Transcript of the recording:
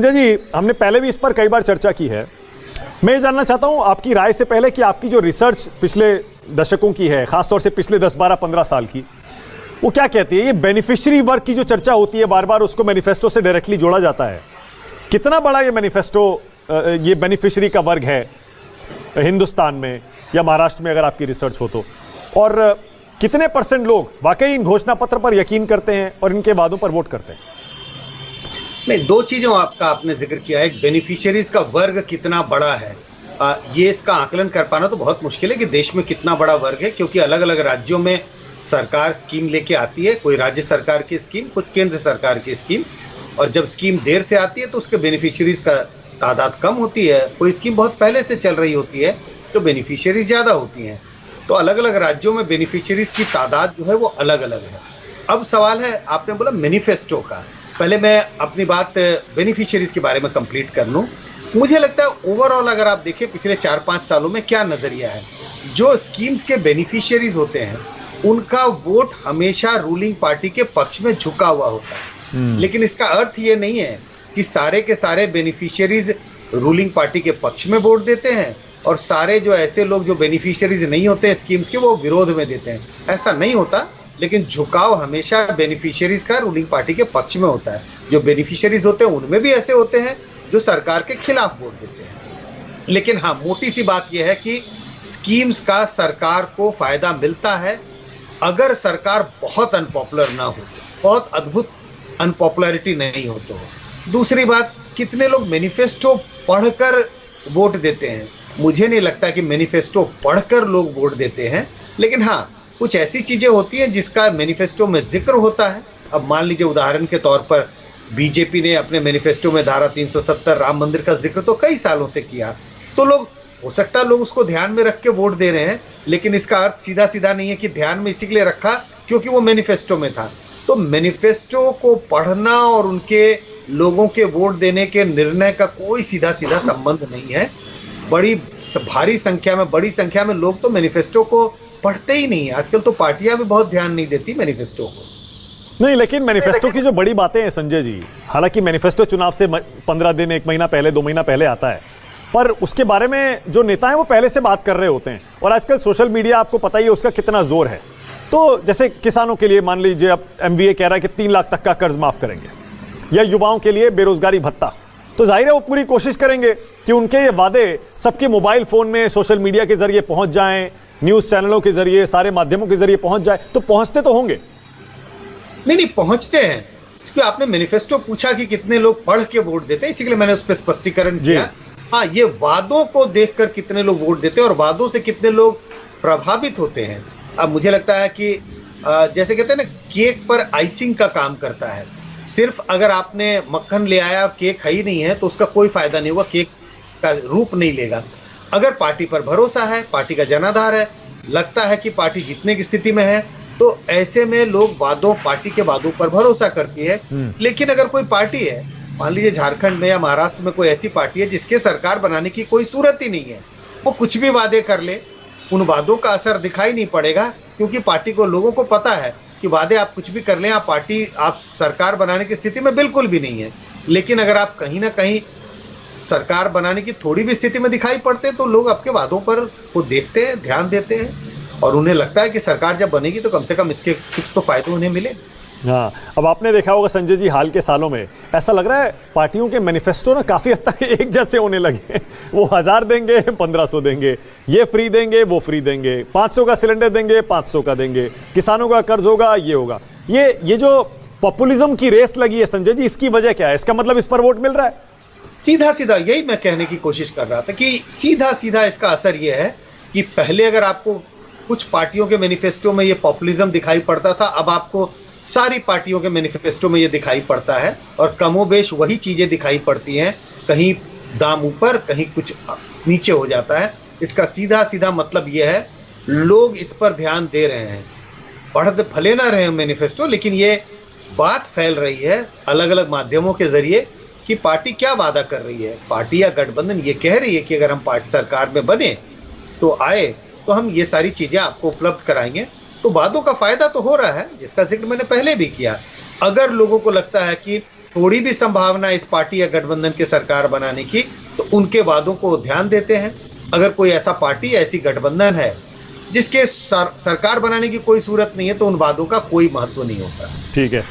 संजय जी, हमने पहले भी इस पर कई बार चर्चा की है। मैं ये जानना चाहता हूं आपकी राय से पहले कि आपकी जो रिसर्च पिछले दशकों की है, खासतौर से पिछले 10, 12, 15 साल की, वो क्या कहती है? ये बेनिफिशियरी वर्ग की जो चर्चा होती है, बार बार उसको मैनिफेस्टो से डायरेक्टली जोड़ा जाता है। कितना बड़ा ये मैनिफेस्टो, ये बेनिफिशियरी का वर्ग है हिंदुस्तान में या महाराष्ट्र में, अगर आपकी रिसर्च हो तो? और कितने % लोग वाकई इन घोषणा पत्र पर यकीन करते हैं और इनके वादों पर वोट करते हैं? नहीं, दो चीजों आपका आपने जिक्र किया है। एक बेनिफिशियरीज का वर्ग कितना बड़ा है, ये इसका आकलन कर पाना तो बहुत मुश्किल है कि देश में कितना बड़ा वर्ग है, क्योंकि अलग अलग राज्यों में सरकार स्कीम लेके आती है। कोई राज्य सरकार की स्कीम, कुछ केंद्र सरकार की स्कीम, और जब स्कीम देर से आती है तो उसके बेनिफिशियरीज का तादाद कम होती है। कोई स्कीम बहुत पहले से चल रही होती है तो बेनिफिशियरीज ज़्यादा होती हैं। तो अलग अलग राज्यों में बेनिफिशियरीज की तादाद जो है वो अलग अलग है। अब सवाल है, आपने बोला मैनिफेस्टो का, पहले मैं अपनी बात बेनिफिशियरीज के बारे में कंप्लीट कर लूँ। मुझे लगता है ओवरऑल अगर आप देखें पिछले 4-5 सालों में क्या नज़रिया है, जो स्कीम्स के बेनिफिशियरीज होते हैं उनका वोट हमेशा रूलिंग पार्टी के पक्ष में झुका हुआ होता है। लेकिन इसका अर्थ ये नहीं है कि सारे के सारे बेनिफिशियरीज रूलिंग पार्टी के पक्ष में वोट देते हैं और सारे जो ऐसे लोग जो बेनिफिशियरीज नहीं होते हैं स्कीम्स के, वो विरोध में देते हैं। ऐसा नहीं होता, लेकिन झुकाव हमेशा बेनिफिशियरीज का रूलिंग पार्टी के पक्ष में होता है। जो बेनिफिशियरीज होते हैं उनमें भी ऐसे होते हैं जो सरकार के खिलाफ वोट देते हैं। लेकिन हाँ, मोटी सी बात यह है कि स्कीम्स का सरकार को फायदा मिलता है अगर सरकार बहुत अनपॉपुलर ना हो, बहुत अद्भुत अनपॉपुलैरिटी नहीं हो तो। दूसरी बात, कितने लोग मैनिफेस्टो पढ़कर वोट देते हैं? मुझे नहीं लगता कि मैनिफेस्टो पढ़कर लोग वोट देते हैं, लेकिन हाँ, कुछ ऐसी चीज़ें होती हैं जिसका मैनिफेस्टो में जिक्र होता है। अब मान लीजिए उदाहरण के तौर पर बीजेपी ने अपने मैनिफेस्टो में धारा 370 राम मंदिर का जिक्र तो कई सालों से किया, तो लोग, हो सकता है लोग उसको ध्यान में रख के वोट दे रहे हैं, लेकिन इसका अर्थ सीधा सीधा नहीं है कि ध्यान में इसी के लिए रखा क्योंकि वो मैनिफेस्टो में था। तो मैनिफेस्टो को पढ़ना और उनके लोगों के वोट देने के निर्णय का कोई सीधा सीधा संबंध नहीं है। बड़ी संख्या में लोग तो मैनिफेस्टो को पढ़ते ही नहीं है। आजकल तो पार्टियां भी बहुत ध्यान नहीं देती मैनिफेस्टो को। नहीं, लेकिन मैनिफेस्टो की जो बड़ी बातें हैं संजय जी, हालांकि मैनिफेस्टो चुनाव से 15 दिन, 1 महीना पहले, 2 महीना पहले आता है, पर उसके बारे में जो नेता हैं वो पहले से बात कर रहे होते हैं। और आजकल सोशल मीडिया, आपको पता ही है उसका कितना जोर है। तो जैसे किसानों के लिए मान लीजिए अब MVA कह रहा है कि 3 लाख तक का कर्ज माफ करेंगे, या युवाओं के लिए बेरोजगारी भत्ता, तो जाहिर है वो पूरी कोशिश करेंगे कि उनके ये वादे सबके मोबाइल फोन में, सोशल मीडिया के जरिए पहुंच जाएं, न्यूज चैनलों के जरिए, सारे माध्यमों के जरिए पहुंच जाए। तो पहुंचते तो होंगे? नहीं, पहुंचते हैं। क्योंकि आपने मैनिफेस्टो पूछा कि कितने लोग पढ़ के वोट देते हैं, इसी के लिए मैंने उस पर स्पष्टीकरण किया। हाँ, ये वादों को देखकर कितने लोग वोट देते हैं और वादों से कितने लोग प्रभावित होते हैं। अब मुझे लगता है कि जैसे कहते हैं ना, केक पर आइसिंग का काम करता है। सिर्फ अगर आपने मक्खन ले आया और केक है ही नहीं है तो उसका कोई फायदा नहीं हुआ, केक का रूप नहीं लेगा। अगर पार्टी पर भरोसा है, पार्टी का जनाधार है, लगता है कि पार्टी जीतने की स्थिति में है, तो ऐसे में लोग पार्टी के वादों पर भरोसा करती है। लेकिन अगर कोई पार्टी है, मान लीजिए झारखंड में या महाराष्ट्र में कोई ऐसी पार्टी है जिसके सरकार बनाने की कोई सूरत ही नहीं है, वो कुछ भी वादे कर ले, उन वादों का असर दिखाई नहीं पड़ेगा, क्योंकि पार्टी को, लोगों को पता है कि वादे आप कुछ भी कर लें, आप सरकार बनाने की स्थिति में बिल्कुल भी नहीं है। लेकिन अगर आप कहीं ना कहीं सरकार बनाने की थोड़ी भी स्थिति में दिखाई पड़ते हैं तो लोग आपके वादों पर वो देखते हैं, ध्यान देते हैं, और उन्हें लगता है कि सरकार जब बनेगी तो कम से कम इसके कुछ तो फायदे उन्हें मिले। हाँ, अब आपने देखा होगा संजय जी, हाल के सालों में ऐसा लग रहा है पार्टियों के मैनिफेस्टो ना काफ़ी हद तक एक जैसे होने लगे। वो 1000 देंगे, 1500 देंगे, ये फ्री देंगे, वो फ्री देंगे, 500 का सिलेंडर देंगे, 500 का देंगे, किसानों का कर्ज होगा, ये होगा। ये जो पॉपुलिज्म की रेस लगी है संजय जी, इसकी वजह क्या है? इसका मतलब इस पर वोट मिल रहा है? सीधा सीधा यही मैं कहने की कोशिश कर रहा था कि सीधा सीधा इसका असर ये है कि पहले अगर आपको कुछ पार्टियों के मैनिफेस्टो में ये पॉपुलिज्म दिखाई पड़ता था, अब आपको सारी पार्टियों के मैनिफेस्टो में ये दिखाई पड़ता है और कमोबेश वही चीजें दिखाई पड़ती हैं। कहीं दाम ऊपर, कहीं कुछ नीचे हो जाता है। इसका सीधा सीधा मतलब ये है, लोग इस पर ध्यान दे रहे हैं। पढ़ते भले ना रहे मैनिफेस्टो, लेकिन ये बात फैल रही है अलग अलग माध्यमों के जरिए कि पार्टी क्या वादा कर रही है। पार्टी या गठबंधन ये कह रही है कि अगर हम पार्टी सरकार में बने तो हम ये सारी चीजें आपको उपलब्ध कराएंगे। तो वादों का फायदा तो हो रहा है, जिसका जिक्र मैंने पहले भी किया। अगर लोगों को लगता है कि थोड़ी भी संभावना इस पार्टी या गठबंधन के सरकार बनाने की, तो उनके वादों को ध्यान देते हैं। अगर कोई ऐसा पार्टी ऐसी गठबंधन है जिसके सरकार बनाने की कोई सूरत नहीं है, तो उन वादों का कोई महत्व नहीं होता। ठीक है।